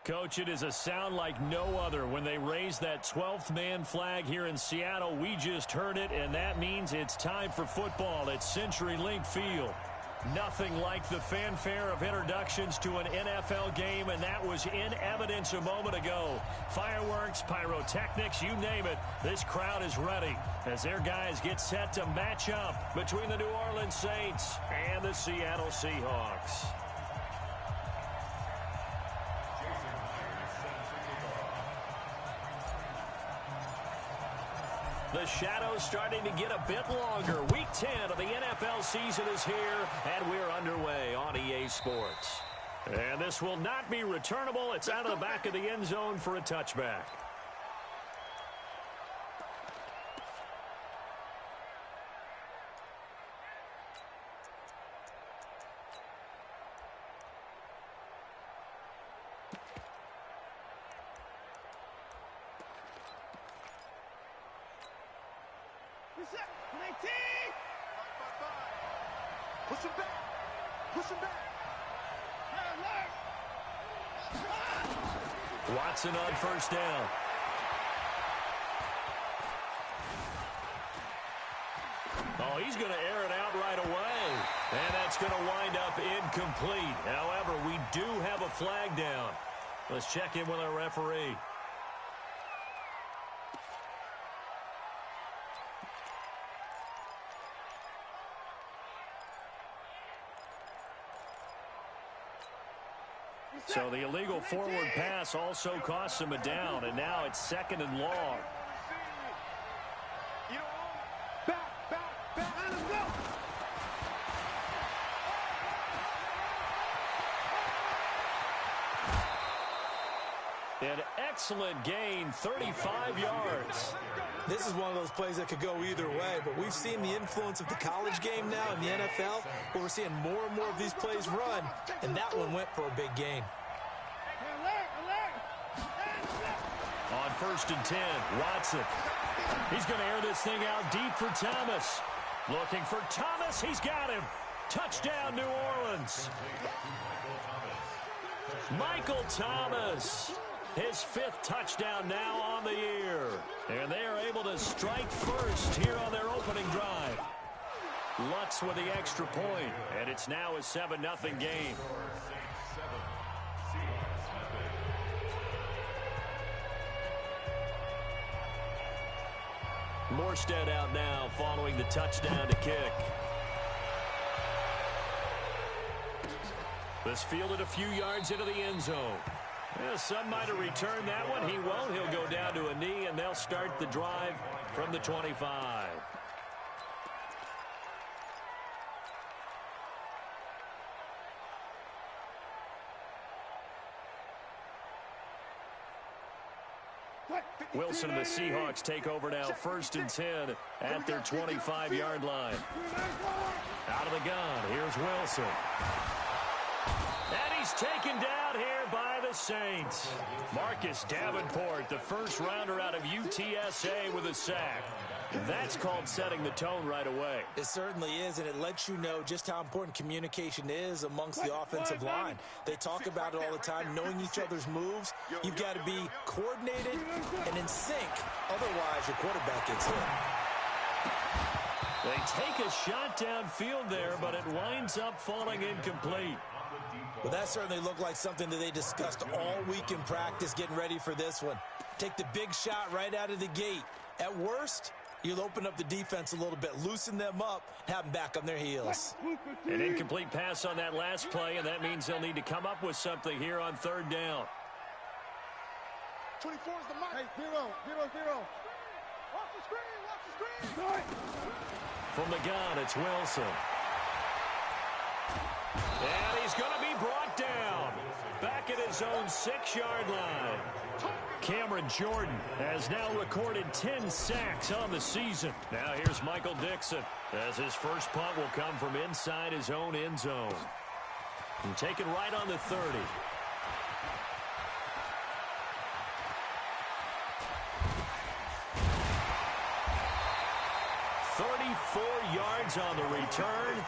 Coach, it is a sound like no other when they raise that 12th man flag here in Seattle. We just heard it, and that means it's time for football at CenturyLink Field. Nothing like the fanfare of introductions to an NFL game, and that was in evidence a moment ago. Fireworks, pyrotechnics, you name it, this crowd is ready as their guys get set to match up between the New Orleans Saints and the Seattle Seahawks. The shadow's starting to get a bit longer. Week 10 of the NFL season is here, and we're underway on EA Sports. And this will not be returnable. It's out of the back of the end zone for a touchback. Push him back. Push him back. Watson on first down. Oh, he's going to air it out right away. And that's going to wind up incomplete. However, we do have a flag down. Let's check in with our referee. So the illegal forward pass also costs him a down, and now it's 2nd and long. An excellent gain, 35 yards. This is one of those plays that could go either way, but we've seen the influence of the college game now in the NFL, where we're seeing more and more of these plays run, and that one went for a big gain. On 1st and 10, Watson. He's going to air this thing out deep for Thomas. Looking for Thomas. He's got him. Touchdown, New Orleans. Michael Thomas. His 5th touchdown now on the year. And they are able to strike first here on their opening drive. Lutz with the extra point, and it's now a 7-0 game. Morstead out now following the touchdown to kick. This fielded a few yards into the end zone. Yeah, some might have returned that one. He won't. He'll go down to a knee, and they'll start the drive from the 25. Wilson and the Seahawks take over now, 1st and 10 at their 25-yard line. Out of the gun, here's Wilson. And he's taken down here by the Saints. Marcus Davenport, the first rounder out of UTSA with a sack. That's called setting the tone right away. It certainly is, and it lets you know just how important communication is amongst the offensive line. They talk about it all the time, knowing each other's moves. You've got to be coordinated and in sync. Otherwise, your quarterback gets hit. They take a shot downfield there, but it winds up falling incomplete. Well, that certainly looked like something that they discussed all week in practice getting ready for this one. Take the big shot right out of the gate. At worst, you'll open up the defense a little bit, loosen them up, have them back on their heels. An incomplete pass on that last play, and that means they'll need to come up with something here on 3rd down. 24 is the mark. Hey, 0, 0, 0. Watch the screen, watch the screen. From the gun, it's Wilson. And he's going to be brought down back at his own 6-yard line. Cameron Jordan has now recorded 10 sacks on the season. Now here's Michael Dixon as his first punt will come from inside his own end zone. And taken right on the 30. 34 yards on the return.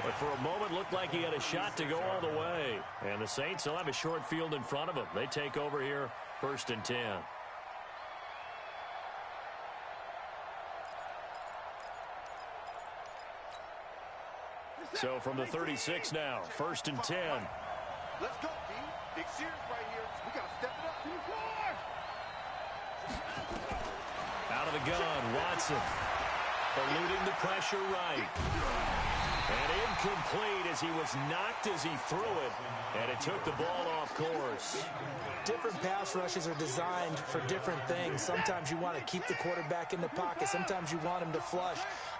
But for a moment, looked like he had a shot to go all the way. And the Saints will have a short field in front of them. They take over here, 1st and 10. So from the 36 now, 1st and 10. Let's go, D. Big series right here. We got to step it up. Out of the gun, Watson. Eluding the pressure right. And incomplete as he was knocked as he threw it. And it took the ball off course. Different pass rushes are designed for different things. Sometimes you want to keep the quarterback in the pocket. Sometimes you want him to flush.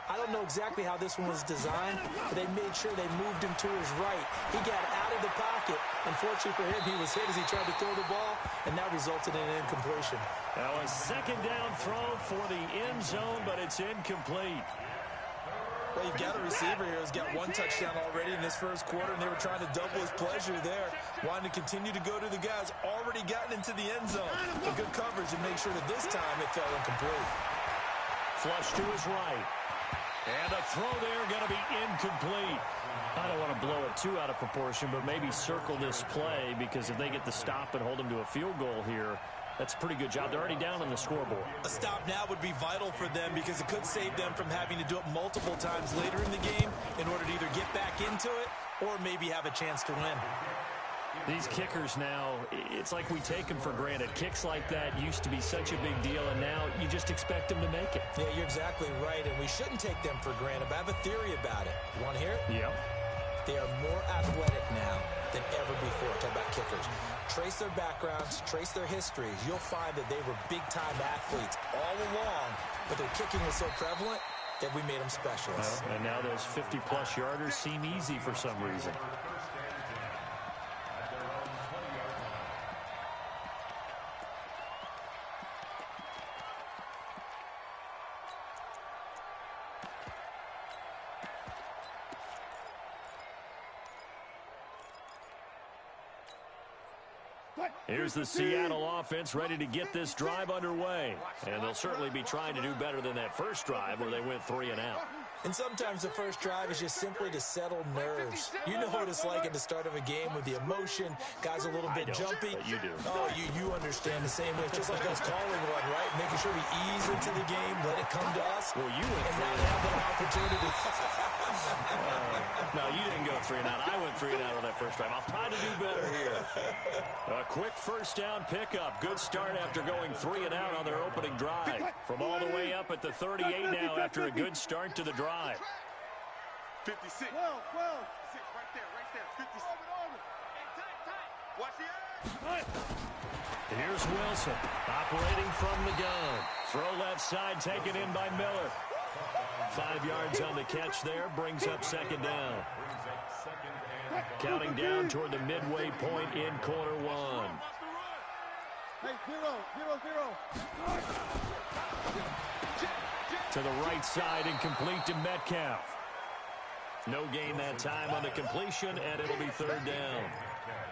I don't know exactly how this one was designed, but they made sure they moved him to his right. He got out of the pocket. Unfortunately for him, he was hit as he tried to throw the ball, and that resulted in an incompletion. Now a 2nd down throw for the end zone, but it's incomplete. Well, you've got a receiver here who's got 1 touchdown already in this 1st quarter, and they were trying to double his pleasure there, wanting to continue to go to the guys already gotten into the end zone. A good coverage and make sure that this time it fell incomplete. Flush to his right. And a throw there going to be incomplete. I don't want to blow it too out of proportion, but maybe circle this play, because if they get the stop and hold them to a field goal here, that's a pretty good job. They're already down on the scoreboard. A stop now would be vital for them, because it could save them from having to do it multiple times later in the game in order to either get back into it or maybe have a chance to win. These kickers now, it's like we take them for granted. Kicks like that used to be such a big deal, and now you just expect them to make it. Yeah, you're exactly right, and we shouldn't take them for granted, but I have a theory about it. You want to hear it? Yep. They are more athletic now than ever before. Talk about kickers. Trace their backgrounds, trace their histories. You'll find that they were big-time athletes all along, but their kicking was so prevalent that we made them specialists. Well, and now those 50-plus yarders seem easy for some reason. Here's the Seattle offense ready to get this drive underway. And they'll certainly be trying to do better than that first drive where they went 3 and out. And sometimes the first drive is just simply to settle nerves. You know what it's like at the start of a game with the emotion. Guys a little bit jumpy. But you do. Oh, you understand the same way. It's just like us calling one, right? Making sure we ease into the game, let it come to us. Well, you went and now they have that opportunity. No, you didn't go 3 and out. I went 3 and out on that first drive. I'll try to do better here. A quick 1st down pickup. Good start after going 3 and out on their opening drive. From all the way up at the 38 now after a good start to the drive. 56. 12. 6 right there. 56. Watch the edge. Here's Wilson operating from the gun. Throw left side taken in by Miller. 5 yards on the catch there, brings up 2nd down. Counting down toward the midway point in quarter 1. Hey, 0. To the right side and complete to Metcalf. No gain that time on the completion, and it'll be 3rd down.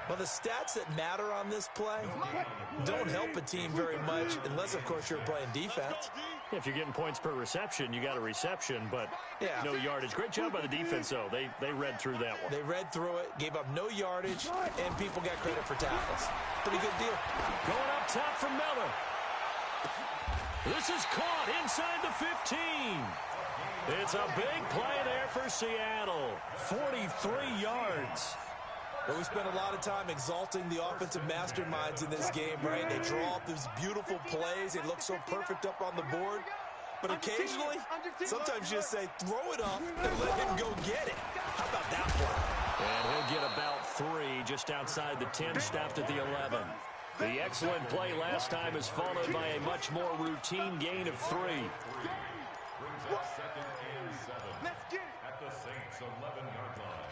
Well, the stats that matter on this play don't help a team very much unless, of course, you're playing defense. If you're getting points per reception, you got a reception, but no yardage. Great job by the defense, though. They read through that one. They read through it, gave up no yardage, and people got credit for tackles. Pretty good deal. Going up top for Miller. This is caught inside the 15. It's a big play there for Seattle. 43 yards. Well, we spent a lot of time exalting the offensive masterminds in this game, right? They draw up these beautiful plays. They look so perfect up on the board. But occasionally, sometimes you just say, throw it up and let him go get it. How about that play? And he'll get about 3 just outside the 10, stopped at the 11. The excellent play last time is followed by a much more routine gain of 3. Let's get it. At the Saints' 11-yard line.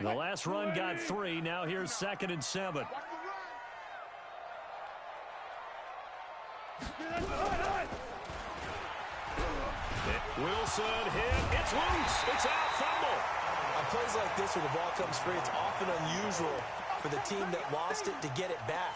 The last run got 3. Now here's 2nd and 7. Wilson hit. It's loose. It's out. Fumble. On plays like this where the ball comes free, it's often unusual for the team that lost it to get it back.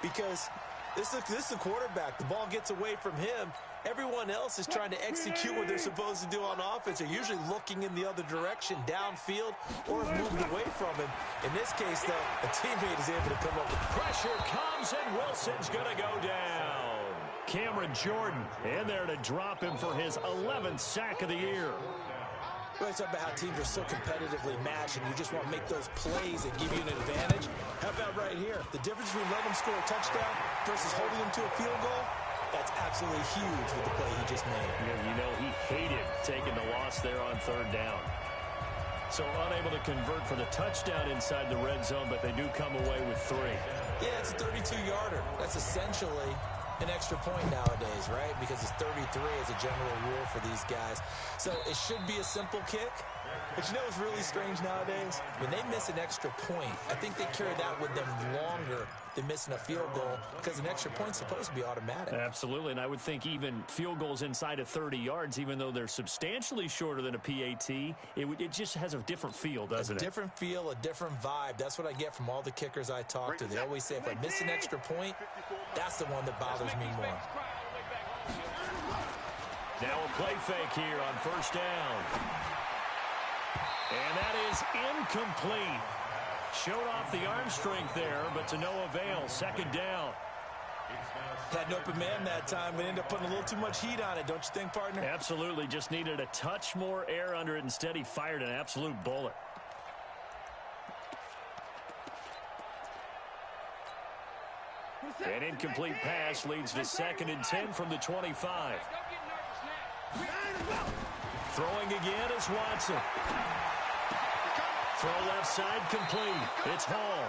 Because This is the quarterback. The ball gets away from him. Everyone else is trying to execute what they're supposed to do on offense. They're usually looking in the other direction, downfield, or have moved away from him. In this case, though, a teammate is able to come up with pressure comes, and Wilson's going to go down. Cameron Jordan in there to drop him for his 11th sack of the year. We always talk about how teams are so competitively matched, and you just want to make those plays that give you an advantage. How about right here? The difference between letting them score a touchdown versus holding them to a field goal, that's absolutely huge with the play he just made. Yeah, you know, he hated taking the loss there on third down. So unable to convert for the touchdown inside the red zone, but they do come away with 3. Yeah, it's a 32-yarder. That's essentially an extra point nowadays, right? Because it's 33 as a general rule for these guys. So it should be a simple kick. But you know what's really strange nowadays? When they miss an extra point, I think they carry that with them longer than missing a field goal because an extra point's supposed to be automatic. Absolutely, and I would think even field goals inside of 30 yards, even though they're substantially shorter than a PAT, it just has a different feel, doesn't it? A different feel, a different vibe. That's what I get from all the kickers I talk to. They always say if I miss an extra point, that's the one that bothers me more. Now a play fake here on first down. And that is incomplete. Showed off the arm strength there, but to no avail. Second down. Had an open man that time, but ended up putting a little too much heat on it, don't you think, partner? Absolutely. Just needed a touch more air under it. Instead, he fired an absolute bullet. An incomplete pass leads to 2nd and 10 from the 25. Throwing again is Watson. Throw left side complete. It's Hall.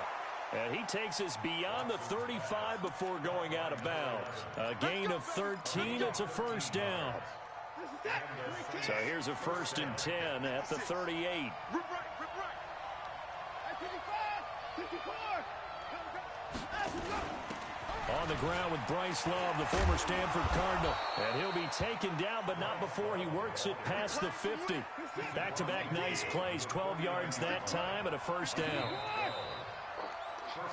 And he takes us beyond the 35 before going out of bounds. A gain of 13. It's a first down. So here's a 1st and 10 at the 38. On the ground with Bryce Love, the former Stanford Cardinal. And he'll be taken down, but not before he works it past the 50. Back-to-back nice plays. 12 yards that time and a first down.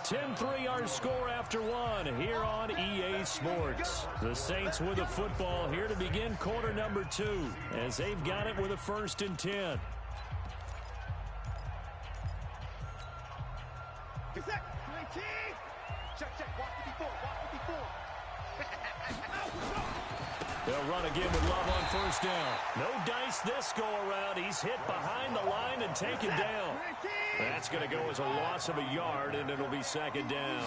10-3 our score after 1 here on EA Sports. The Saints with the football here to begin quarter number 2 as they've got it with a 1st and 10. They'll run again with Love on first down. No dice this go-around. He's hit behind the line and taken down. That's going to go as a loss of a yard, and it'll be 2nd down.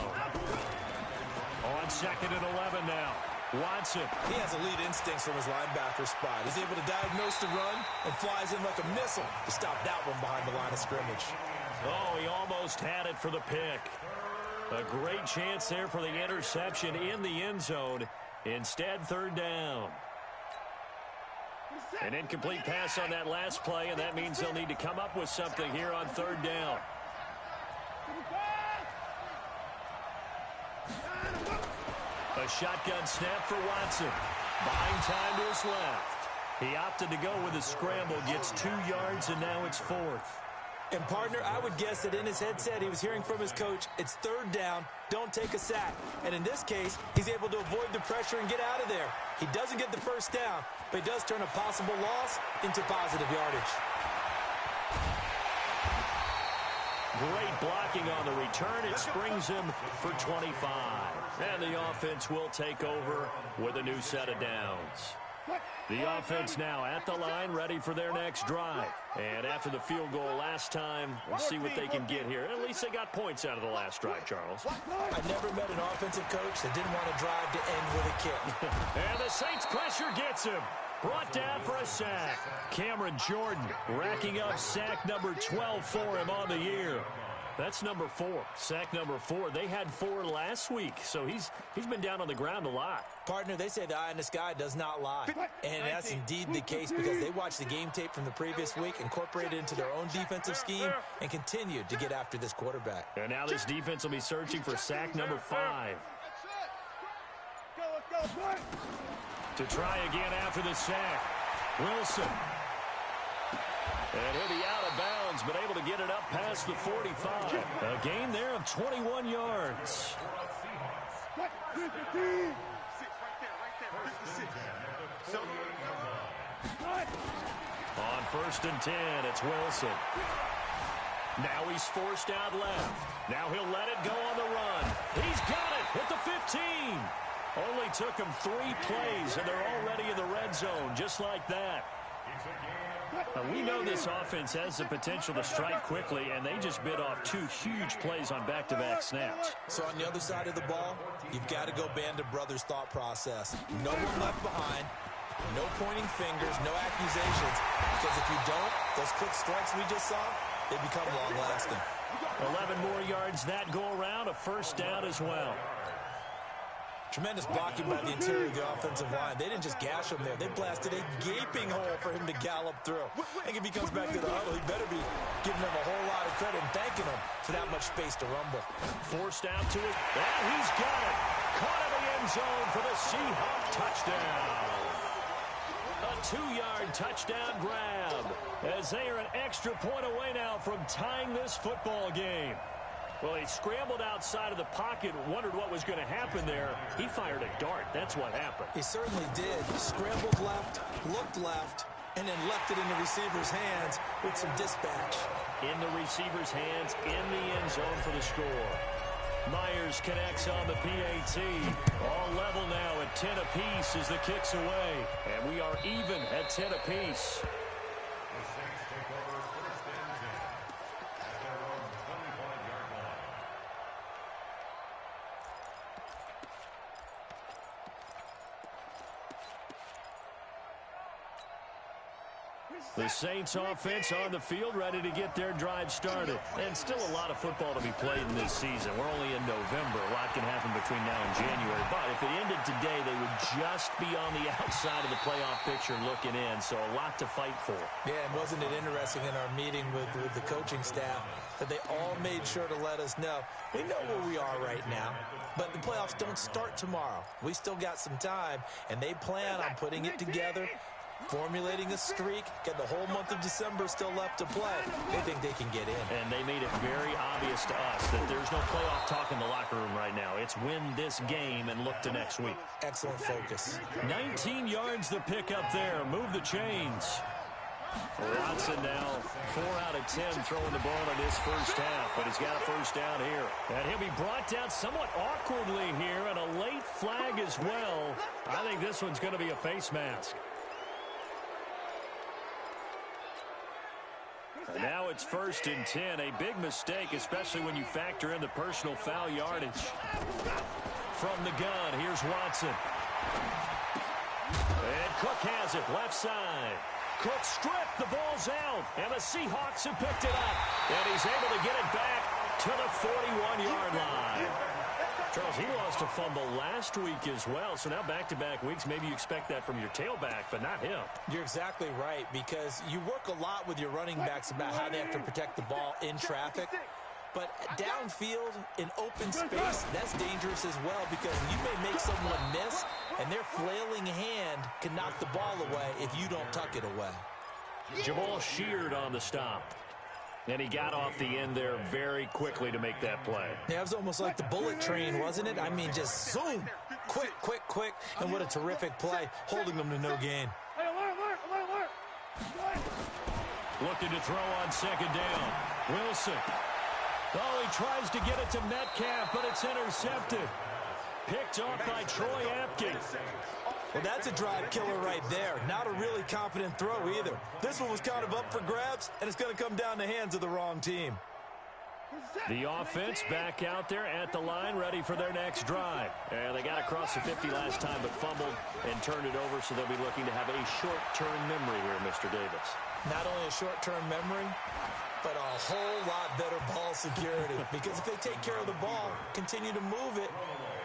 On 2nd and 11 now. Watson. He has elite instincts from his linebacker spot. He's able to diagnose the run and flies in like a missile to stop that one behind the line of scrimmage. Oh, he almost had it for the pick. A great chance there for the interception in the end zone. Instead, 3rd down. An incomplete pass on that last play, and that means they'll need to come up with something here on 3rd down. A shotgun snap for Watson. Buying time to his left. He opted to go with a scramble, gets 2 yards, and now it's 4th. And, partner, I would guess that in his headset he was hearing from his coach, it's 3rd down, don't take a sack. And in this case, he's able to avoid the pressure and get out of there. He doesn't get the first down, but he does turn a possible loss into positive yardage. Great blocking on the return. It springs him for 25. And the offense will take over with a new set of downs. The offense now at the line, ready for their next drive. And after the field goal last time, we'll see what they can get here. At least they got points out of the last drive, Charles. I never met an offensive coach that didn't want to drive to end with a kick. And the Saints pressure gets him. Brought down for a sack. Cameron Jordan racking up sack number 12 for him on the year. That's number 4. Sack number 4. They had 4 last week, so he's been down on the ground a lot. Partner, they say the eye in the sky does not lie. And that's indeed the case because they watched the game tape from the previous week, incorporated it into their own defensive scheme, and continued to get after this quarterback. And now this defense will be searching for sack number 5. To try again after the sack. Wilson. And he'll be out of bounds, but able to get it up past the 45. A gain there of 21 yards. On 1st and 10, it's Wilson. Now he's forced out left. Now he'll let it go on the run. He's got it at the 15. Only took him 3 plays, and they're already in the red zone, just like that. We know this offense has the potential to strike quickly, and they just bit off 2 huge plays on back-to-back snaps. So on the other side of the ball, you've got to go Band of Brothers thought process. No one left behind, no pointing fingers, no accusations. Because if you don't, those quick strikes we just saw, they become long-lasting. 11 more yards that go around, a 1st down as well. Tremendous blocking by the interior of the offensive line. They didn't just gash him there. They blasted a gaping hole for him to gallop through. I think if he comes back to the huddle, he better be giving them a whole lot of credit and thanking them for that much space to rumble. Forced out to it, and he's got it. Caught in the end zone for the Seahawk touchdown. A 2-yard touchdown grab as they are an extra point away now from tying this football game. Well, he scrambled outside of the pocket, wondered what was going to happen there. He fired a dart. That's what happened. He certainly did. Scrambled left, looked left, and then left it in the receiver's hands with some dispatch. In the receiver's hands, in the end zone for the score. Myers connects on the PAT. All level now at 10 apiece as the kick's away. And we are even at 10 apiece. The Saints offense on the field ready to get their drive started. And still a lot of football to be played in this season. We're only in November. A lot can happen between now and January. But if it ended today, they would just be on the outside of the playoff picture looking in. So a lot to fight for. Yeah, and wasn't it interesting in our meeting with the coaching staff that they all made sure to let us know, we know where we are right now, but the playoffs don't start tomorrow. We still got some time, and they plan on putting it together, formulating a streak, got the whole month of December still left to play. They think they can get in. And they made it very obvious to us that there's no playoff talk in the locker room right now. It's win this game and look to next week. Excellent focus. 19 yards the pick up there. Move the chains. Watson now 4 out of 10 throwing the ball in his first half, but he's got a 1st down here. And he'll be brought down somewhat awkwardly here, and a late flag as well. I think this one's going to be a face mask. And now it's 1st and 10. A big mistake, especially when you factor in the personal foul yardage. From the gun, here's Watson. And Cook has it, left side. Cook stripped, the ball's out, and the Seahawks have picked it up. And he's able to get it back to the 41-yard line. Charles, he lost a fumble last week as well, so now back-to-back weeks, maybe you expect that from your tailback, but not him. You're exactly right, because you work a lot with your running backs about how they have to protect the ball in traffic. But downfield, in open space, that's dangerous as well, because you may make someone miss, and their flailing hand can knock the ball away if you don't tuck it away. Jamal Sheard on the stop. And he got off the end there very quickly to make that play. Yeah, it was almost like the bullet train, wasn't it? I mean, just zoom, quick, quick, quick, and what a terrific play, holding them to no gain. Looking to throw on 2nd down. Wilson. Oh, he tries to get it to Metcalf, but it's intercepted. Picked off by Troy Apke. Well, that's a drive killer right there. Not a really confident throw either. This one was kind of up for grabs, and it's going to come down the hands of the wrong team. The offense back out there at the line, ready for their next drive. And they got across the 50 last time, but fumbled and turned it over, so they'll be looking to have a short-term memory here, Mr. Davis. Not only a short-term memory, but a whole lot better ball security. Because if they take care of the ball, continue to move it,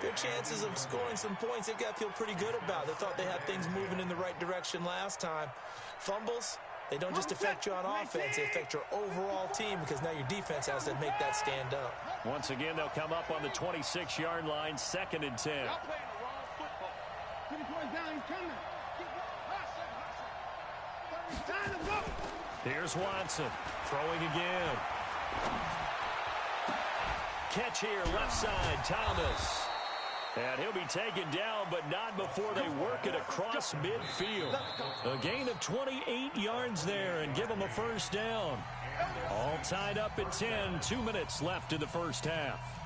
their chances of scoring some points, they've got to feel pretty good about. They thought they had things moving in the right direction last time. Fumbles, they don't just affect you on offense, they affect your overall team, because now your defense has to make that stand up. Once again, they'll come up on the 26-yard line, 2nd and 10. Here's Watson, throwing again. Catch here, left side, Thomas. And he'll be taken down, but not before they work it across midfield. A gain of 28 yards there and give them a first down. All tied up at 10, 2 minutes left in the first half.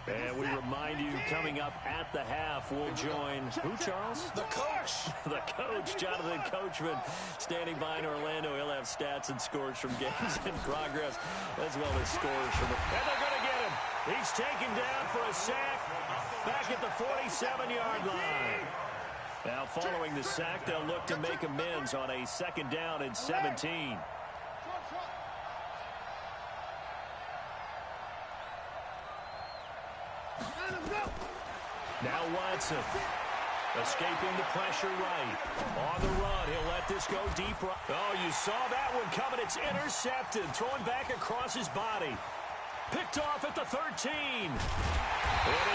And we remind you, coming up at the half, we'll join, who, Charles? The coach. The coach, Jonathan Coachman, standing by in Orlando. He'll have stats and scores from games in progress, as well as scores from the... And they're going to get him. He's taken down for a sack back at the 47-yard line. Now, following the sack, they'll look to make amends on a second down and 17. Now Watson, escaping the pressure right. On the run, he'll let this go deep right. Oh, you saw that one coming. It's intercepted. Thrown back across his body. Picked off at the 13. And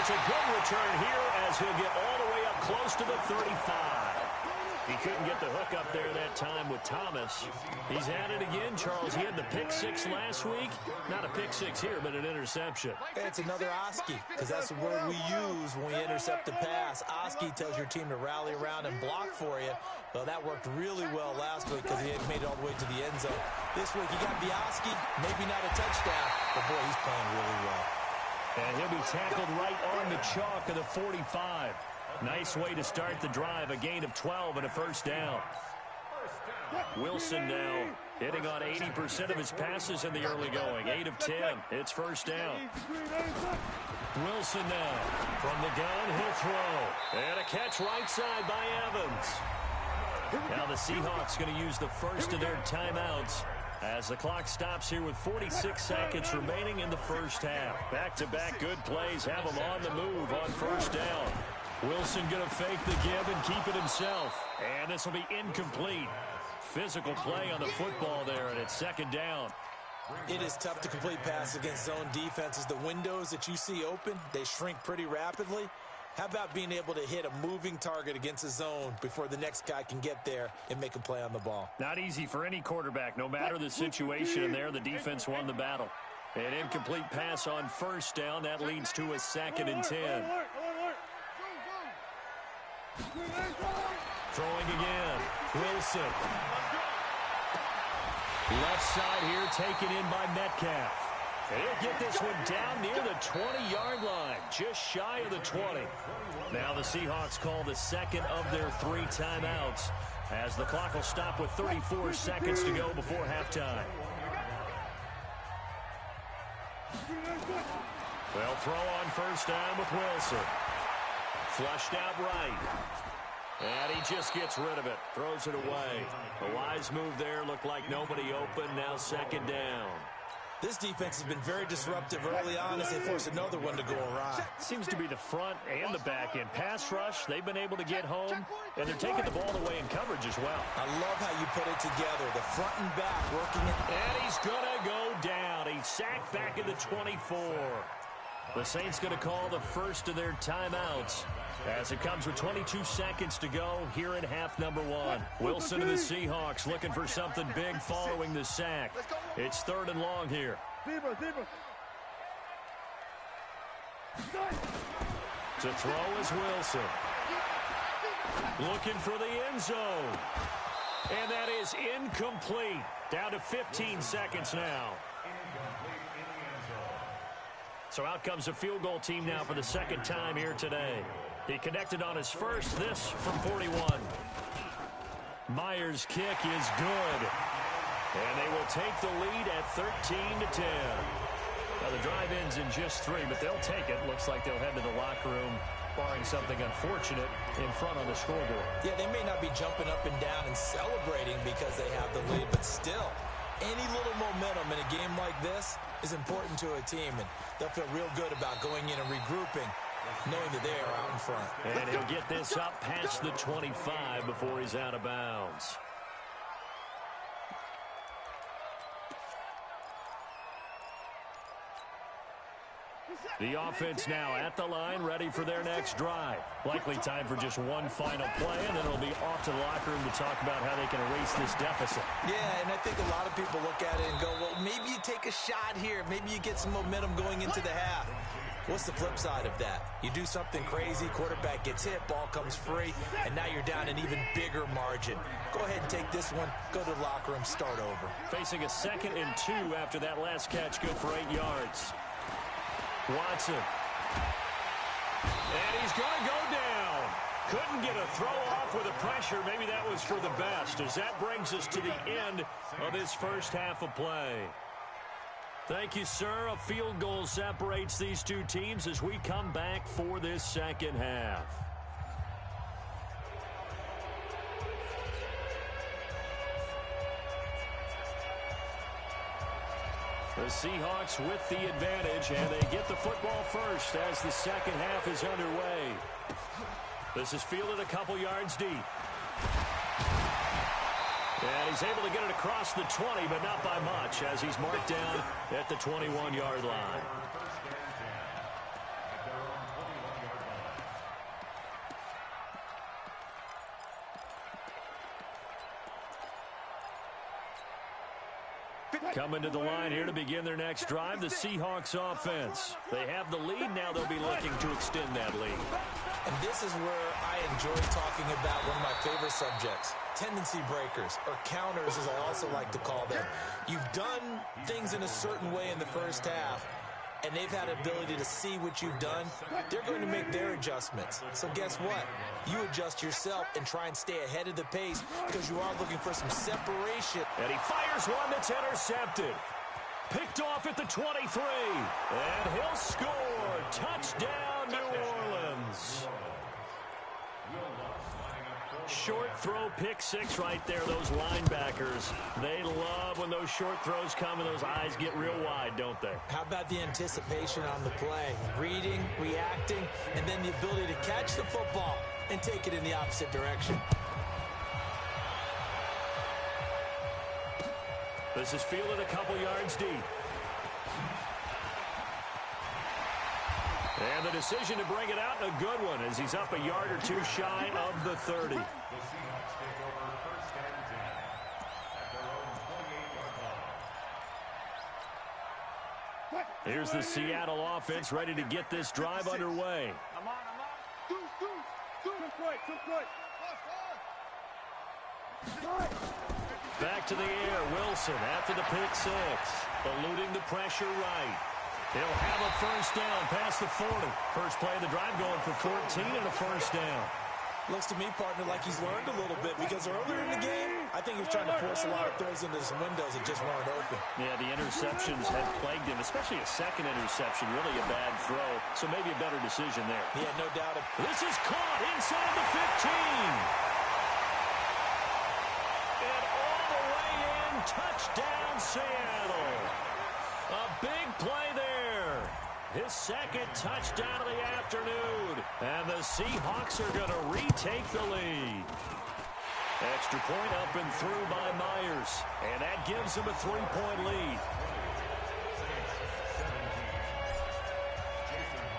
it's a good return here as he'll get all the way up close to the 35. He couldn't get the hook up there that time with Thomas. He's at it again, Charles. He had the pick six last week. Not a pick six here, but an interception. It's another Oski, because that's the word we use when we intercept a pass. Oski tells your team to rally around and block for you. Well, that worked really well last week because he had made it all the way to the end zone. This week, he got the Oski, maybe not a touchdown, but boy, he's playing really well. And he'll be tackled right on the chalk of the 45. Nice way to start the drive. A gain of 12 and a first down. Wilson now hitting on 80% of his passes in the early going. 8 of 10. It's first down. Wilson now from the gun. He'll throw. And a catch right side by Evans. Now the Seahawks going to use the first of their timeouts as the clock stops here with 46 seconds remaining in the first half. Back-to-back good plays have them on the move on first down. Wilson going to fake the give and keep it himself. And this will be incomplete. Physical play on the football there, and it's second down. It is tough to complete passes against zone defenses. The windows that you see open, they shrink pretty rapidly. How about being able to hit a moving target against a zone before the next guy can get there and make a play on the ball? Not easy for any quarterback, no matter the situation in there. The defense won the battle. An incomplete pass on first down. That leads to a second and 10. Throwing again. Wilson. Left side here taken in by Metcalf. And he'll get this one down near the 20-yard line, just shy of the 20. Now the Seahawks call the second of their 3 timeouts as the clock will stop with 34 seconds to go before halftime. They'll throw on first down with Wilson. Flushed out right. And he just gets rid of it. Throws it away. A wise move there. Looked like nobody open. Now second down. This defense has been very disruptive early on as they force another one to go awry. Seems to be the front and the back end. Pass rush, they've been able to get home, and they're taking the ball away in coverage as well. I love how you put it together. The front and back working it. And he's going to go down. He's sacked back at the 24. The Saints going to call the first of their timeouts as it comes with 22 seconds to go here in half number 1. Wilson and the Seahawks looking for something big following the sack. It's third and long here. To throw is Wilson. Looking for the end zone. And that is incomplete. Down to 15 seconds now. So out comes a field goal team now for the second time here today. He connected on his first, this from 41. Myers' kick is good. And they will take the lead at 13-10. Now the drive ends in just 3, but they'll take it. Looks like they'll head to the locker room, barring something unfortunate, in front on the scoreboard. Yeah, they may not be jumping up and down and celebrating because they have the lead, but still, any little momentum in a game like this is important to a team, and they'll feel real good about going in and regrouping, knowing that they are out in front. And he'll get this up past the 25 before he's out of bounds. The offense now at the line, ready for their next drive. Likely time for just one final play, and then it'll be off to the locker room to talk about how they can erase this deficit. Yeah, and I think a lot of people look at it and go, well, maybe you take a shot here. Maybe you get some momentum going into the half. What's the flip side of that? You do something crazy, quarterback gets hit, ball comes free, and now you're down an even bigger margin. Go ahead and take this one, go to the locker room, start over. Facing a 2nd and 2 after that last catch, good for 8 yards. Watson. And he's going to go down. Couldn't get a throw off with the pressure. Maybe that was for the best, as that brings us to the end of this first half of play. Thank you, sir. A field goal separates these two teams as we come back for this second half. The Seahawks with the advantage, and they get the football first as the second half is underway. This is fielded a couple yards deep. And he's able to get it across the 20, but not by much, as he's marked down at the 21-yard line. Coming to the line here to begin their next drive, the Seahawks offense. They have the lead. Now they'll be looking to extend that lead. And this is where I enjoy talking about one of my favorite subjects, tendency breakers, or counters as I also like to call them. You've done things in a certain way in the first half, and they've had the ability to see what you've done. They're going to make their adjustments. So guess what? You adjust yourself and try and stay ahead of the pace because you are looking for some separation. And he fires one that's intercepted. Picked off at the 23. And he'll score. Touchdown, New Orleans. Short throw, pick six right there. Those linebackers, they love when those short throws come and those eyes get real wide, don't they? How about the anticipation on the play? Reading, reacting, and then the ability to catch the football and take it in the opposite direction. This is fielded a couple yards deep. And the decision to bring it out, a good one, as he's up a yard or two shy of the 30. Here's the Seattle offense ready to get this drive underway. Back to the air, Wilson after the pick six, eluding the pressure right. He'll have a first down past the 40. First play of the drive going for 14 and a first down. Looks to me, partner, like he's learned a little bit because earlier in the game, I think he was trying to force a lot of throws into some windows that just weren't open. Yeah, the interceptions had plagued him, especially a second interception, really a bad throw. So maybe a better decision there. Yeah, no doubt. This is caught inside the 15. And all the way in, touchdown Seattle. A big play there. His second touchdown of the afternoon. And the Seahawks are going to retake the lead. Extra point up and through by Myers. And that gives them a 3-point lead.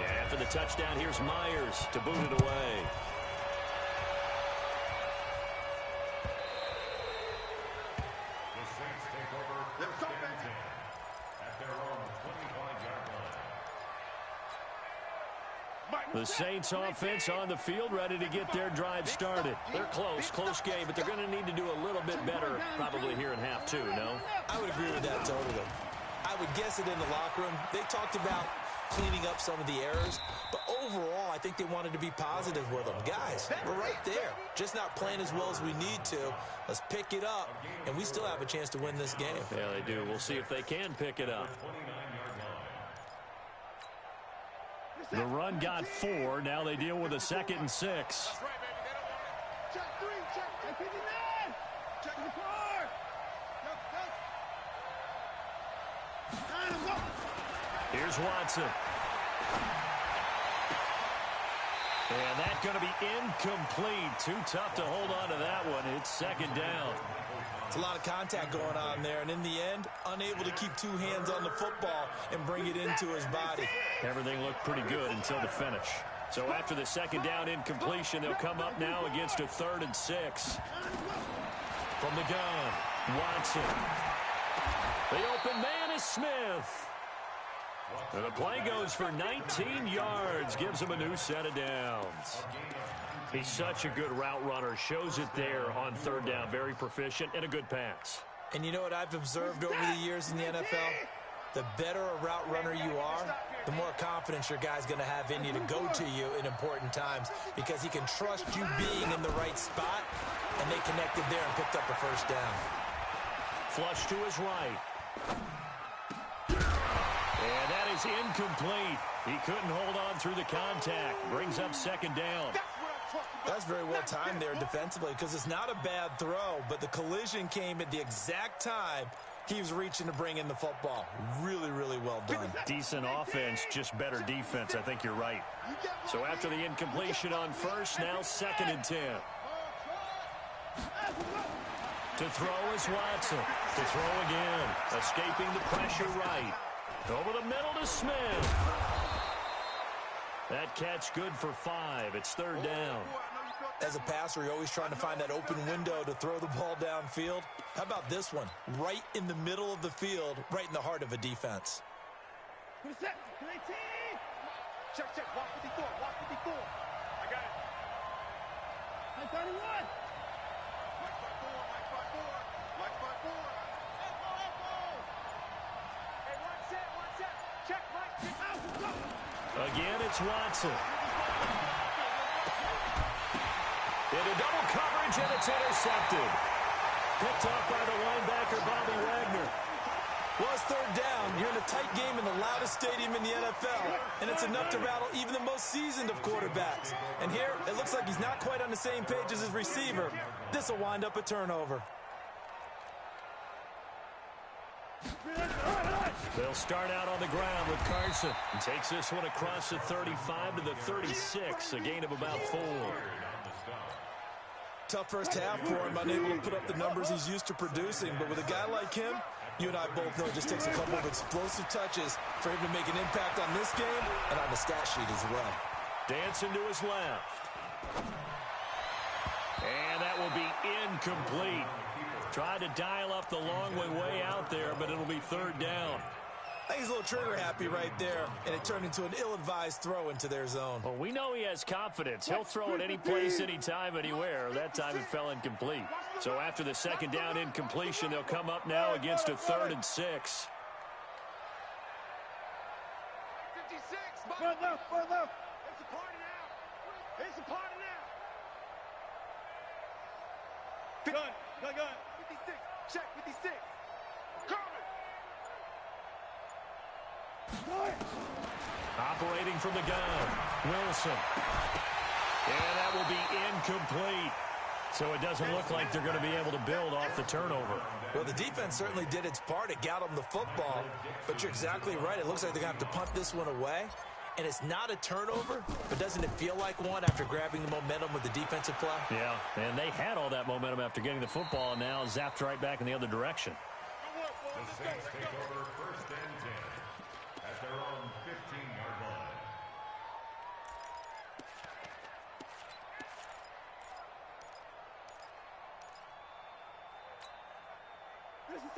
And after the touchdown, here's Myers to boot it away. The Saints offense on the field ready to get their drive started. They're close game, but they're going to need to do a little bit better probably here in half two, no? I would agree with that totally. I would guess it in the locker room. They talked about cleaning up some of the errors, but overall I think they wanted to be positive with them. Guys, we're right there. Just not playing as well as we need to. Let's pick it up, and we still have a chance to win this game. Yeah, they do. We'll see if they can pick it up. The run got 4. Now they deal with a 2nd and 6. That's right, baby. They don't want it. Check 3. Check 59. Check the car. Here's Watson. And that's going to be incomplete. Too tough to hold on to that one. It's 2nd down. It's a lot of contact going on there, and in the end, unable to keep two hands on the football and bring it into his body. Everything looked pretty good until the finish. So after the 2nd down incompletion, they'll come up now against a 3rd and 6. From the gun, Watson. The open man is Smith. And the play goes for 19 yards, gives him a new set of downs. He's such a good route runner, shows it there on third down. Very proficient and a good pass. And you know what I've observed over the years in the NFL? The better a route runner you are, the more confidence your guy's going to have in you to go to you in important times because he can trust you being in the right spot, and they connected there and picked up a first down. Flush to his right. And that is incomplete. He couldn't hold on through the contact. Brings up second down. That's very well timed there defensively because it's not a bad throw, but the collision came at the exact time he was reaching to bring in the football. Really, really well done. Decent offense, just better defense. I think you're right. So after the incompletion on first, now 2nd and 10. To throw is Watson. To throw again. Escaping the pressure right. Over the middle to Smith. That catch good for 5. It's 3rd down. As a passer, you're always trying to find that open window to throw the ball downfield. How about this one? Right in the middle of the field, right in the heart of a defense. Check. Walk 54. I got it. 31. Mike 54. Hey, one set. Check, Mike. Get out. Again, it's Watson. Into double coverage, and it's intercepted. Picked off by the linebacker, Bobby Wagner. Well, it's 3rd down. You're in a tight game in the loudest stadium in the NFL, and it's enough to rattle even the most seasoned of quarterbacks. And here, it looks like he's not quite on the same page as his receiver. This will wind up a turnover. They'll start out on the ground with Carson. He takes this one across the 35 to the 36, a gain of about 4. Tough first half for him, unable to put up the numbers he's used to producing. But with a guy like him, you and I both know it just takes a couple of explosive touches for him to make an impact on this game and on the stat sheet as well. Dancing to his left. And that will be incomplete. Tried to dial up the long way out there, but it'll be 3rd down. I think he's a little trigger happy right there, and it turned into an ill-advised throw into their zone. Well, we know he has confidence. He'll throw it any place, anytime, anywhere. That time it fell incomplete. So after the 2nd down incompletion, they'll come up now against a 3rd and 6. 56. Further. It's a party now. Gun. 56. Check 56. Operating from the gun, Wilson. And that will be incomplete. So it doesn't look like they're going to be able to build off the turnover. Well, the defense certainly did its part. It got them the football. But you're exactly right. It looks like they're going to have to punt this one away. And it's not a turnover, but doesn't it feel like one after grabbing the momentum with the defensive play? Yeah, and they had all that momentum after getting the football, and now zapped right back in the other direction. The Saints take over 1st and 10 at their own 15-yard line.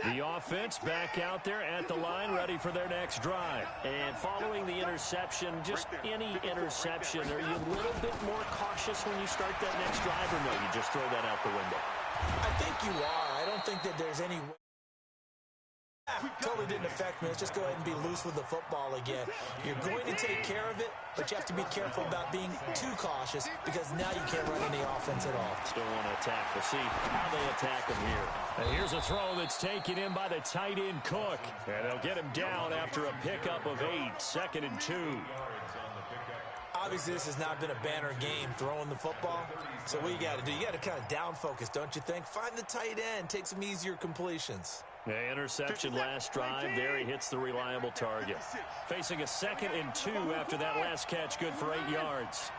The offense back out there at the line, ready for their next drive. And following the interception, just any interception, are you a little bit more cautious when you start that next drive, or no, you just throw that out the window? I think you are. I don't think that there's any way. Totally didn't affect me. Let's just go ahead and be loose with the football again. You're going to take care of it, but you have to be careful about being too cautious because now you can't run any offense at all. Still want to attack. We'll see how they attack him here. And here's a throw that's taken in by the tight end Cook. And they'll get him down after a pickup of 8, 2nd and 2. Obviously, this has not been a banner game throwing the football. So what you got to do, you got to kind of down focus, don't you think? Find the tight end, take some easier completions. Yeah, interception last drive. There he hits the reliable target. Facing a 2nd and 2 after that last catch, good for 8 yards.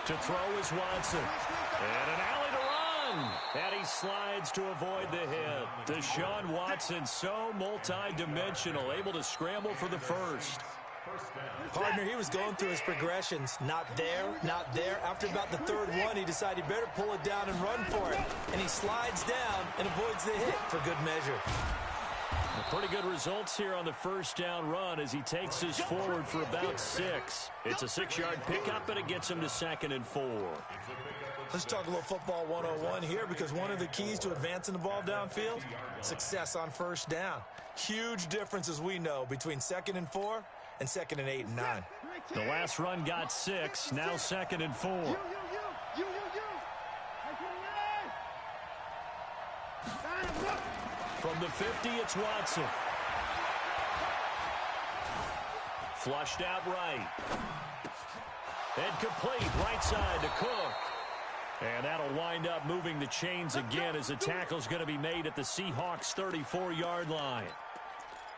To throw is Watson. And an alley to run. And he slides to avoid the hit. Deshaun Watson, so multi-dimensional, able to scramble for the first. Partner, he was going through his progressions. Not there, not there. After about the third one, he decided he better pull it down and run for it. And he slides down and avoids the hit for good measure. Pretty good results here on the first down run as he takes us forward for about 6. It's a 6-yard pickup, and it gets him to 2nd and 4. Let's talk a little football 101 here, because one of the keys to advancing the ball downfield, success on first down. Huge difference, as we know, between 2nd and 4 and 2nd and 8 and 9. The last run got 6, now 2nd and 4. From the 50, it's Watson. Flushed out right. And complete right side to Cook. And that'll wind up moving the chains again as the tackle's going to be made at the Seahawks' 34-yard line.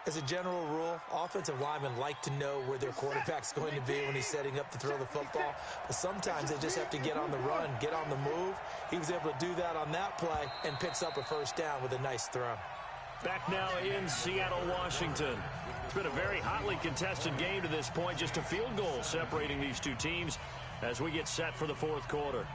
As a general rule, offensive linemen like to know where their quarterback's going to be when he's setting up to throw the football. But sometimes they just have to get on the run, get on the move. He was able to do that on that play and picks up a first down with a nice throw. Back now in Seattle, Washington. It's been a very hotly contested game to this point. Just a field goal separating these two teams as we get set for the fourth quarter.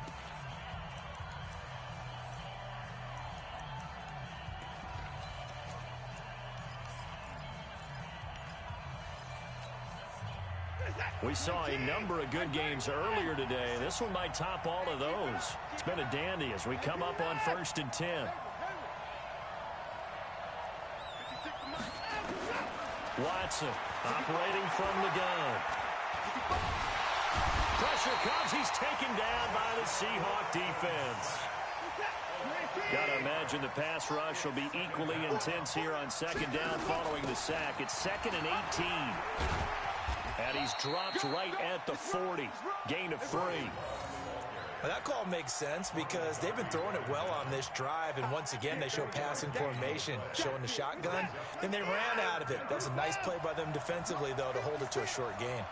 We saw a number of good games earlier today. This one might top all of those. It's been a dandy as we come up on 1st and 10. Watson operating from the gun. Pressure comes. He's taken down by the Seahawk defense. Got to imagine the pass rush will be equally intense here on 2nd down following the sack. It's 2nd and 18. And he's dropped right at the 40. Gain of 3. Well, that call makes sense because they've been throwing it well on this drive, and once again they show passing formation, showing the shotgun. Then they ran out of it. That was a nice play by them defensively, though, to hold it to a short gain.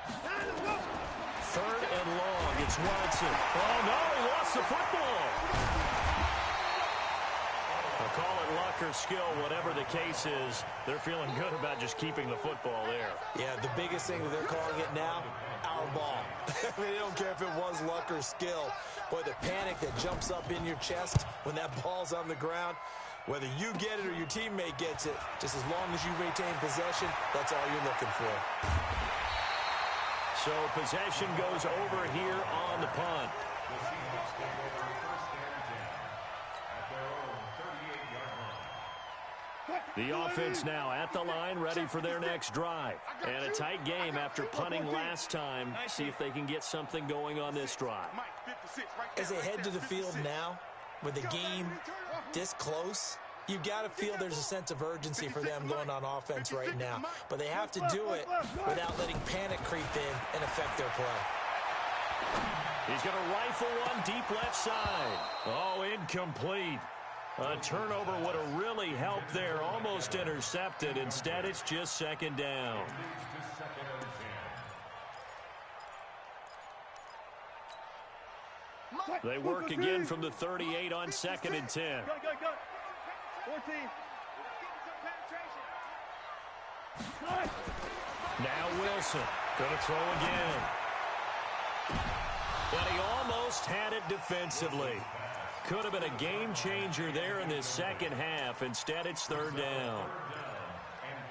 3rd and long. It's Watson. Oh, no, he lost the football. They'll call it luck or skill, whatever the case is. They're feeling good about just keeping the football there. Yeah, the biggest thing that they're calling it now, our ball. They don't care if it was luck or skill. Boy, the panic that jumps up in your chest when that ball's on the ground, whether you get it or your teammate gets it, just as long as you retain possession, that's all you're looking for. So possession goes over here on the punt. The offense now at the line, ready for their next drive. And a tight game after punting last time. See if they can get something going on this drive. As they head to the field now, with the game this close, you've got to feel there's a sense of urgency for them going on offense right now. But they have to do it without letting panic creep in and affect their play. He's going to rifle one deep left side. Oh, incomplete. A turnover would have really helped there. Almost intercepted. Instead, it's just 2nd down. They work again from the 38 on 2nd and 10. Go. 14. Now Wilson. Gonna throw again. But he almost had it defensively. Could have been a game changer there in this second half. Instead, it's 3rd down.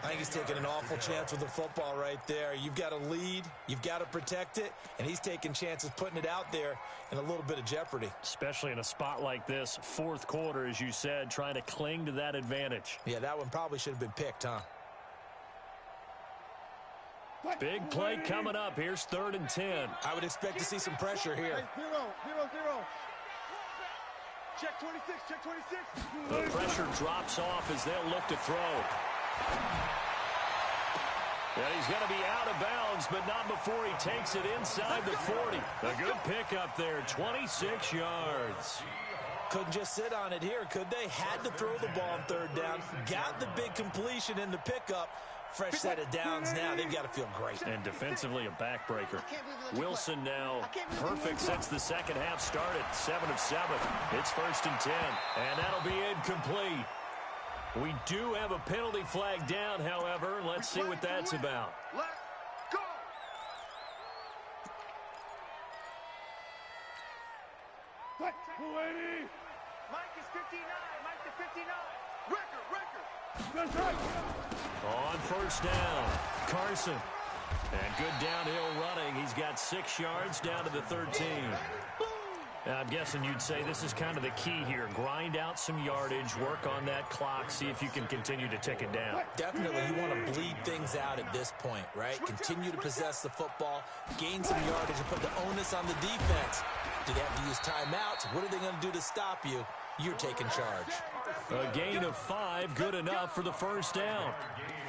I think he's taking an awful chance with the football right there. You've got to lead, you've got to protect it, and he's taking chances putting it out there in a little bit of jeopardy. Especially in a spot like this, fourth quarter, as you said, trying to cling to that advantage. Yeah, that one probably should have been picked, huh? Big play coming up. Here's 3rd and 10. I would expect to see some pressure here. 0. Check 26, check 26. The pressure drops off as they'll look to throw. And he's going to be out of bounds, but not before he takes it inside the 40. A good pickup there, 26 yards. Couldn't just sit on it here, could they? Had to throw the ball on 3rd down. Got the big completion in the pickup. Fresh set of downs now. They've got to feel great. And defensively, a backbreaker. Wilson now perfect since the second half started. 7 of 7. It's 1st and 10. And that'll be incomplete. We do have a penalty flag down, however. Let's see what that's about. Let's go. Fight, 280. Mike is 59. Mike to 59. Record. That's right. On first down, Carson. And good downhill running. He's got 6 yards down to the 13. I'm guessing you'd say this is kind of the key here. Grind out some yardage, work on that clock, see if you can continue to tick it down. Definitely, you want to bleed things out at this point, right? Continue to possess the football, gain some yardage, and put the onus on the defense. Do they have to use timeouts? What are they going to do to stop you? You're taking charge. A gain of 5, good enough for the first down.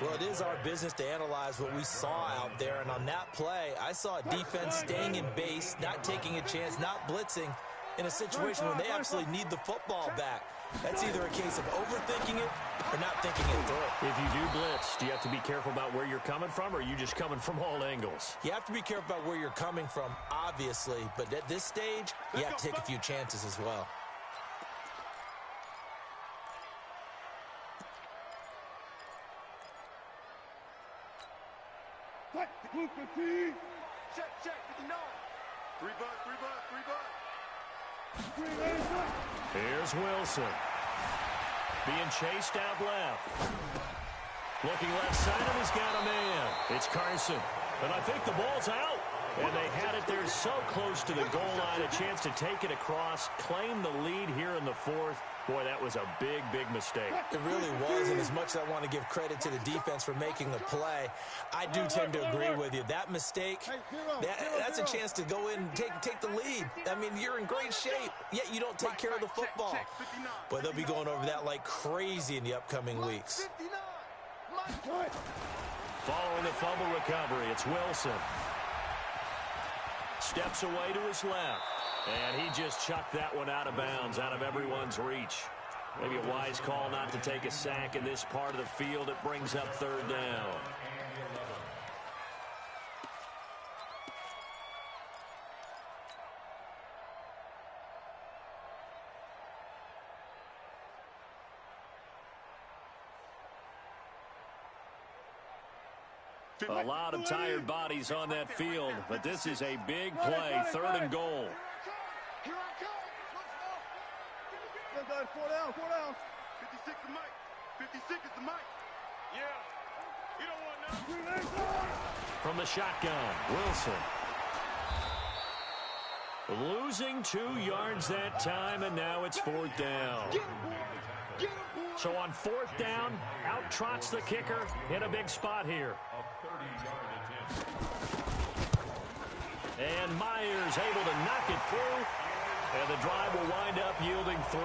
Well, it is our business to analyze what we saw out there, and on that play, I saw a defense staying in base, not taking a chance, not blitzing, in a situation where they absolutely need the football back. That's either a case of overthinking it or not thinking it through. If you do blitz, do you have to be careful about where you're coming from, or are you just coming from all angles? You have to be careful about where you're coming from, obviously, but at this stage, you have to take a few chances as well. Check, 59. 3 bucks. Here's Wilson. Being chased out left. Looking left side, and he's got a man. It's Carson. And I think the ball's out. And they had it there so close to the goal line, a chance to take it across, claim the lead here in the 4th. Boy, that was a big, big mistake. It really was, and as much as I want to give credit to the defense for making the play, I do tend to agree with you. That mistake, that's a chance to go in and take the lead. I mean, you're in great shape, yet you don't take care of the football. Boy, they'll be going over that like crazy in the upcoming weeks. Following the fumble recovery, it's Wilson. Steps away to his left. And he just chucked that one out of bounds, out of everyone's reach. Maybe a wise call not to take a sack in this part of the field. It brings up 3rd down. A lot of tired bodies on that field, but this is a big play, 3rd and goal. Here I come. 4 down. 56 is Mike. 56 is the Mike. Yeah. You don't want nothing. From the shotgun, Wilson. Losing 2 yards that time, and now it's 4th down. So on 4th down, out trots the kicker in a big spot here. And Myers able to knock it through, and the drive will wind up yielding 3.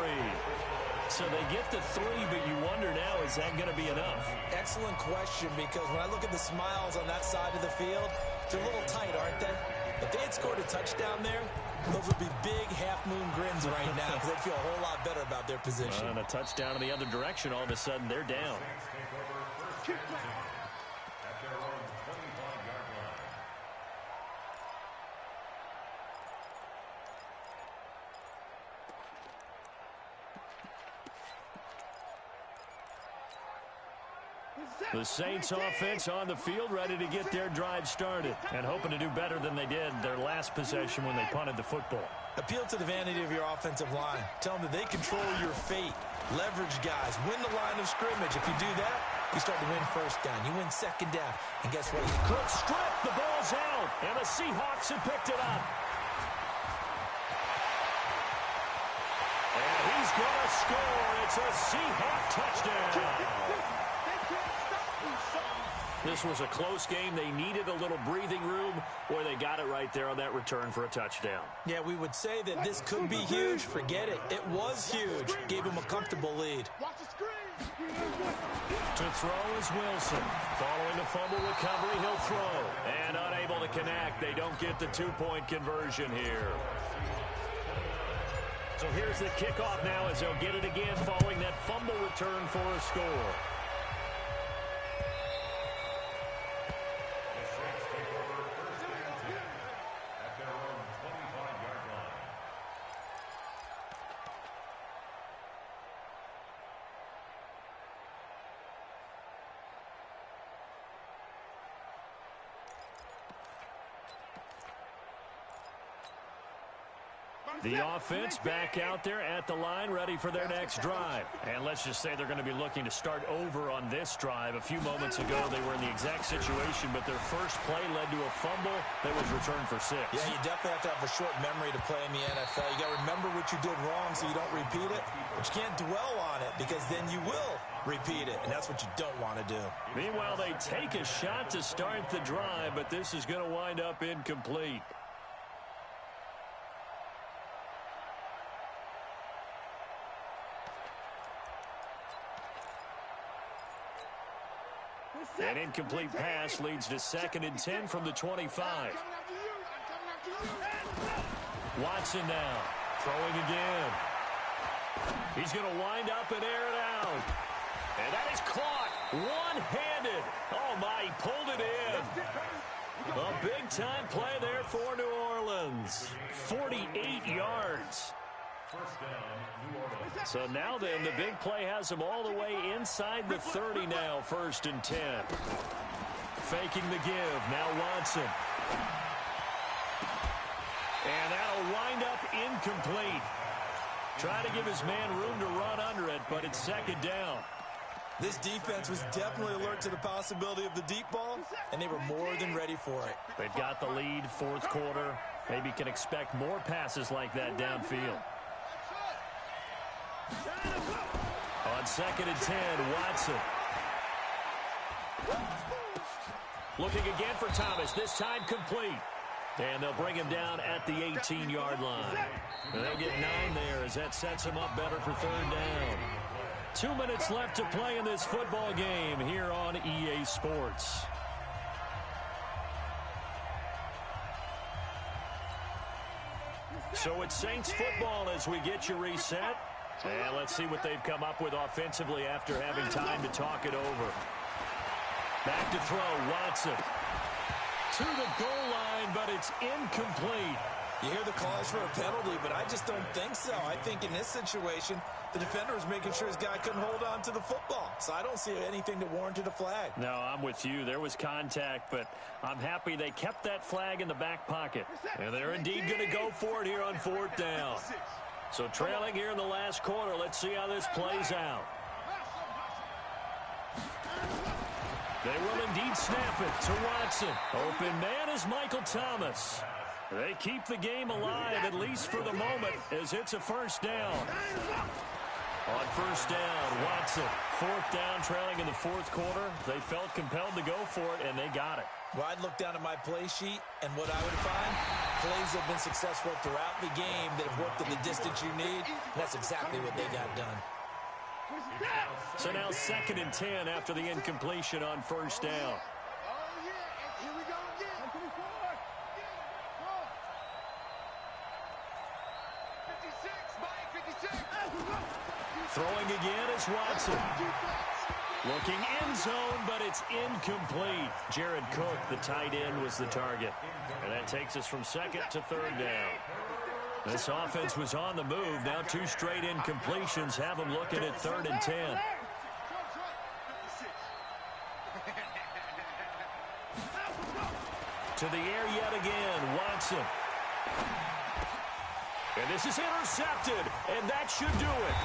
So they get to 3, but you wonder now, is that going to be enough? Excellent question, because when I look at the smiles on that side of the field, they're a little tight, aren't they? If they had scored a touchdown there, those would be big half-moon grins right now because they'd feel a whole lot better about their position. And a touchdown in the other direction, all of a sudden they're down. The Saints offense on the field, ready to get their drive started and hoping to do better than they did their last possession when they punted the football. Appeal to the vanity of your offensive line. Tell them that they control your fate. Leverage guys. Win the line of scrimmage. If you do that, you start to win 1st down. You win 2nd down. And guess what? Quick strip. The ball's out. And the Seahawks have picked it up. And he's going to score. It's a Seahawk touchdown. This was a close game. They needed a little breathing room, where they got it right there on that return for a touchdown. Yeah, we would say that this could be huge. Forget it. It was huge. Gave him a comfortable lead. To throw is Wilson. Following the fumble recovery, he'll throw. And unable to connect. They don't get the 2-point conversion here. So here's the kickoff now as they'll get it again following that fumble return for a score. The offense back out there at the line, ready for their next drive. And let's just say they're going to be looking to start over on this drive. A few moments ago, they were in the exact situation, but their first play led to a fumble that was returned for 6. Yeah, you definitely have to have a short memory to play in the NFL. You got to remember what you did wrong so you don't repeat it, but you can't dwell on it because then you will repeat it, and that's what you don't want to do. Meanwhile, they take a shot to start the drive, but this is going to wind up incomplete. An incomplete pass leads to 2nd and 10 from the 25. Watson now, throwing again. He's going to wind up and air it out. And that is caught one-handed. Oh, my, he pulled it in. A big-time play there for New Orleans. 48 yards. So now then, the big play has him all the way inside the 30 now, 1st and 10. Faking the give, now Watson. And that'll wind up incomplete. Try to give his man room to run under it, but it's 2nd down. This defense was definitely alert to the possibility of the deep ball, and they were more than ready for it. They've got the lead, 4th quarter. Maybe can expect more passes like that downfield. On 2nd and 10, Watson. Looking again for Thomas, this time complete. And they'll bring him down at the 18-yard line. And they'll get 9 there as that sets him up better for 3rd down. 2 minutes left to play in this football game here on EA Sports. So it's Saints football as we get you reset. And let's see what they've come up with offensively after having time to talk it over. Back to throw, Watson. To the goal line, but it's incomplete. You hear the calls for a penalty, but I just don't think so. I think in this situation, the defender was making sure his guy couldn't hold on to the football. So I don't see anything to warrant a flag. No, I'm with you. There was contact, but I'm happy they kept that flag in the back pocket. And they're indeed going to go for it here on 4th down. So trailing here in the last quarter, let's see how this plays out. They will indeed snap it to Watson. Open man is Michael Thomas. They keep the game alive, at least for the moment, as it's a 1st down. On 1st down, Watson. 4th down, trailing in the 4th quarter. They felt compelled to go for it, and they got it. Well, I'd look down at my play sheet, and what I would find, plays have been successful throughout the game that have worked in the distance you need. And that's exactly what they got done. So now 2nd and 10 after the incompletion on 1st down. Throwing again is Watson. Looking end zone, but it's incomplete. Jared Cook, the tight end, was the target. And that takes us from 2nd to 3rd down. This offense was on the move. Now 2 straight incompletions have them looking at 3rd and 10. To the air yet again, Watson. And this is intercepted, and that should do it.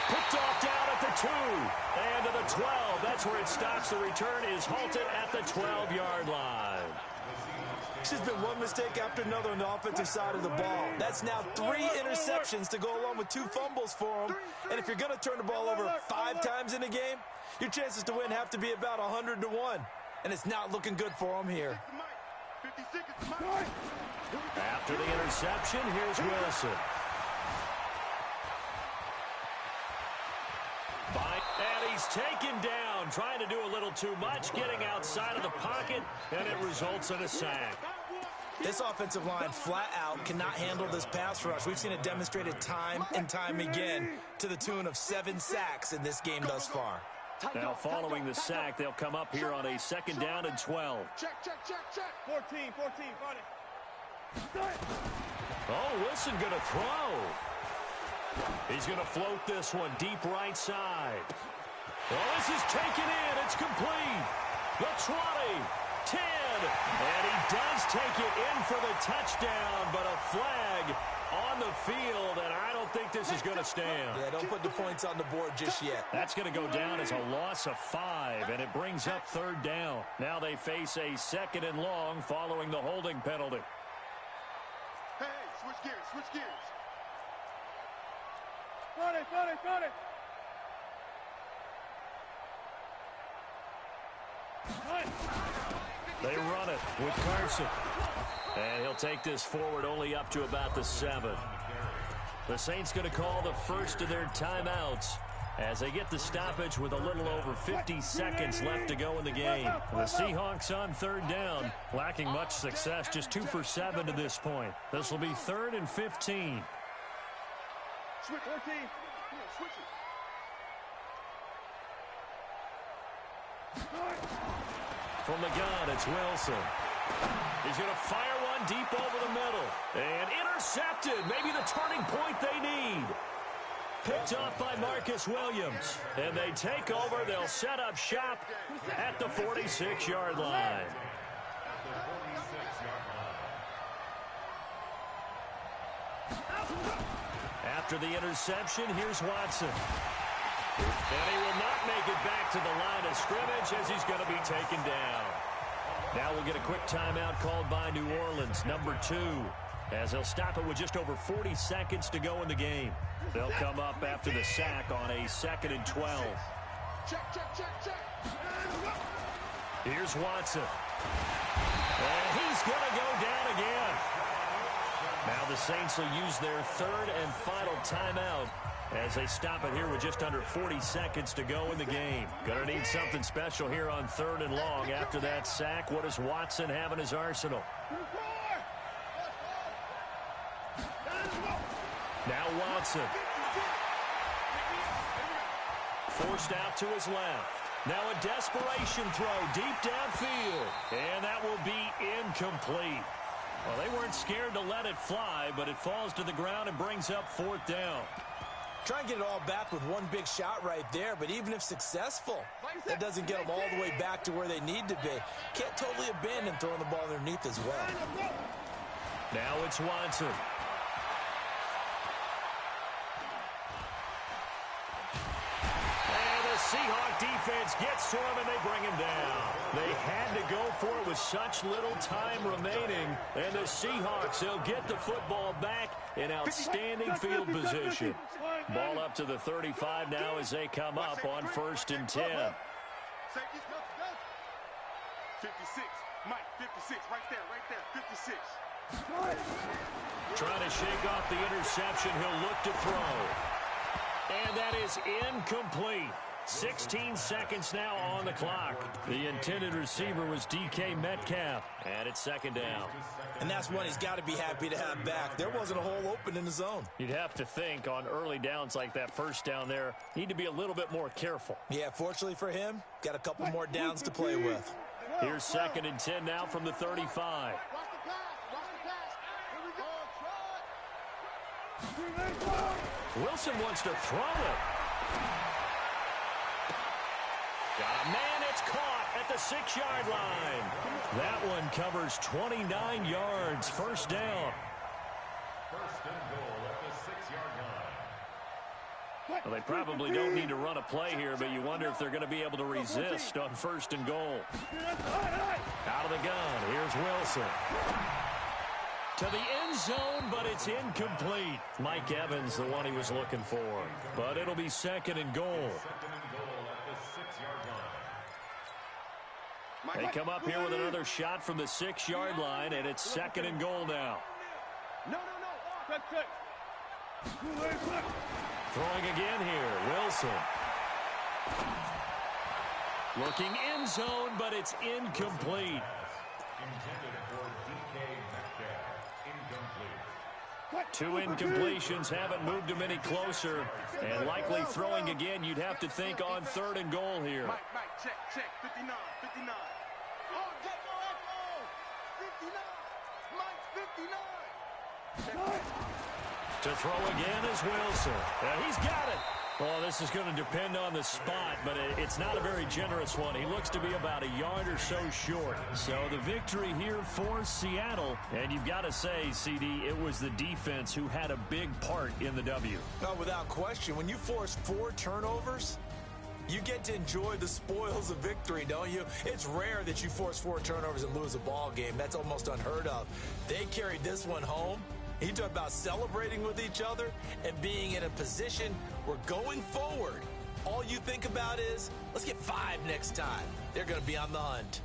Picked off down at the 2, and to the 12. That's where it stops. The return is halted at the 12-yard line. It's just been one mistake after another on the offensive side of the ball. That's now 3 interceptions to go along with 2 fumbles for them. And if you're going to turn the ball over 5 times in a game, your chances to win have to be about 100 to 1. And it's not looking good for them here. After the interception, here's Wilson. And he's taken down, trying to do a little too much, getting outside of the pocket, and it results in a sack. This offensive line flat out cannot handle this pass rush. We've seen it demonstrated time and time again to the tune of 7 sacks in this game thus far. Now following the sack, they'll come up here on a 2nd down and 12. Check. 14, find it. Oh, Wilson going to throw. He's going to float this one deep right side. Well, this is taken in. It's complete. The 20, 10, And he does take it in for the touchdown, but a flag on the field, and I don't think this is going to stand. Yeah, don't put the points on the board just yet. That's going to go down as a loss of 5, and it brings up 3rd down. Now they face a 2nd and long following the holding penalty. Hey, switch gears, switch gears. Got it. They run it with Carson. And he'll take this forward only up to about the 7. The Saints going to call the first of their timeouts as they get the stoppage with a little over 50 seconds left to go in the game. The Seahawks on 3rd down, lacking much success, just 2 for 7 to this point. This will be 3rd and 15. Switch 14. Switch it. From the gun, it's Wilson. He's going to fire one deep over the middle. And intercepted. Maybe the turning point they need. Picked off by Marcus Williams. And they take over. They'll set up shop at the 46-yard line. After the interception, here's Watson. And he will not make it back to the line of scrimmage as he's going to be taken down. Now we'll get a quick timeout called by New Orleans, number 2, as they'll stop it with just over 40 seconds to go in the game. They'll come up after the sack on a 2nd and 12. Check. Here's Watson. And he's going to go down again. Now the Saints will use their 3rd and final timeout as they stop it here with just under 40 seconds to go in the game. Gonna need something special here on 3rd and long after that sack. What does Watson have in his arsenal? Now Watson. Forced out to his left. Now a desperation throw deep downfield. And that will be incomplete. Well, they weren't scared to let it fly, but it falls to the ground and brings up 4th down. Try and get it all back with one big shot right there, but even if successful, that doesn't get them all the way back to where they need to be. Can't totally abandon throwing the ball underneath as well. Now it's Watson. And the Seahawk defense gets to him, and they bring him down. They had to go for it with such little time remaining, and the Seahawks, they'll get the football back in outstanding field position. Ball up to the 35 now as they come up on 1st and 10. 56. Mike, 56. Right there. 56. Trying to shake off the interception. He'll look to throw. And that is incomplete. 16 seconds now on the clock. The intended receiver was DK Metcalf. And it's 2nd down. And that's one he's got to be happy to have back. There wasn't a hole open in the zone. You'd have to think on early downs like that 1st down there, need to be a little bit more careful. Yeah, fortunately for him, got a couple more downs to play with. Here's 2nd and 10 now from the 35. Wilson wants to throw it. Got a man, it's caught at the 6-yard line. That one covers 29 yards, 1st down. 1st and goal at the 6-yard line. Well, they probably don't need to run a play here, but you wonder if they're going to be able to resist on 1st and goal. Out of the gun, here's Wilson. To the end zone, but it's incomplete. Mike Evans, the one he was looking for. But it'll be 2nd and goal. 2nd and goal at the 6-yard line. They come up here with another shot from the 6-yard line, and it's 2nd and goal now. No. Check. Throwing again here, Wilson. Looking end zone, but it's incomplete. Intended for DK Metcalf. Incomplete. 2 incompletions haven't moved him any closer. And likely throwing again, you'd have to think on 3rd and goal here. Mike, check. 59. Oh, get no echo. 59. Mike, 59. To throw again is Wilson. And he's got it. Well, this is going to depend on the spot, but it's not a very generous one. He looks to be about a yard or so short. So the victory here for Seattle. And you've got to say, CD, it was the defense who had a big part in the W. No, without question. When you force 4 turnovers, you get to enjoy the spoils of victory, don't you? It's rare that you force 4 turnovers and lose a ball game. That's almost unheard of. They carried this one home. He talked about celebrating with each other and being in a position where going forward, all you think about is, let's get 5 next time. They're going to be on the hunt.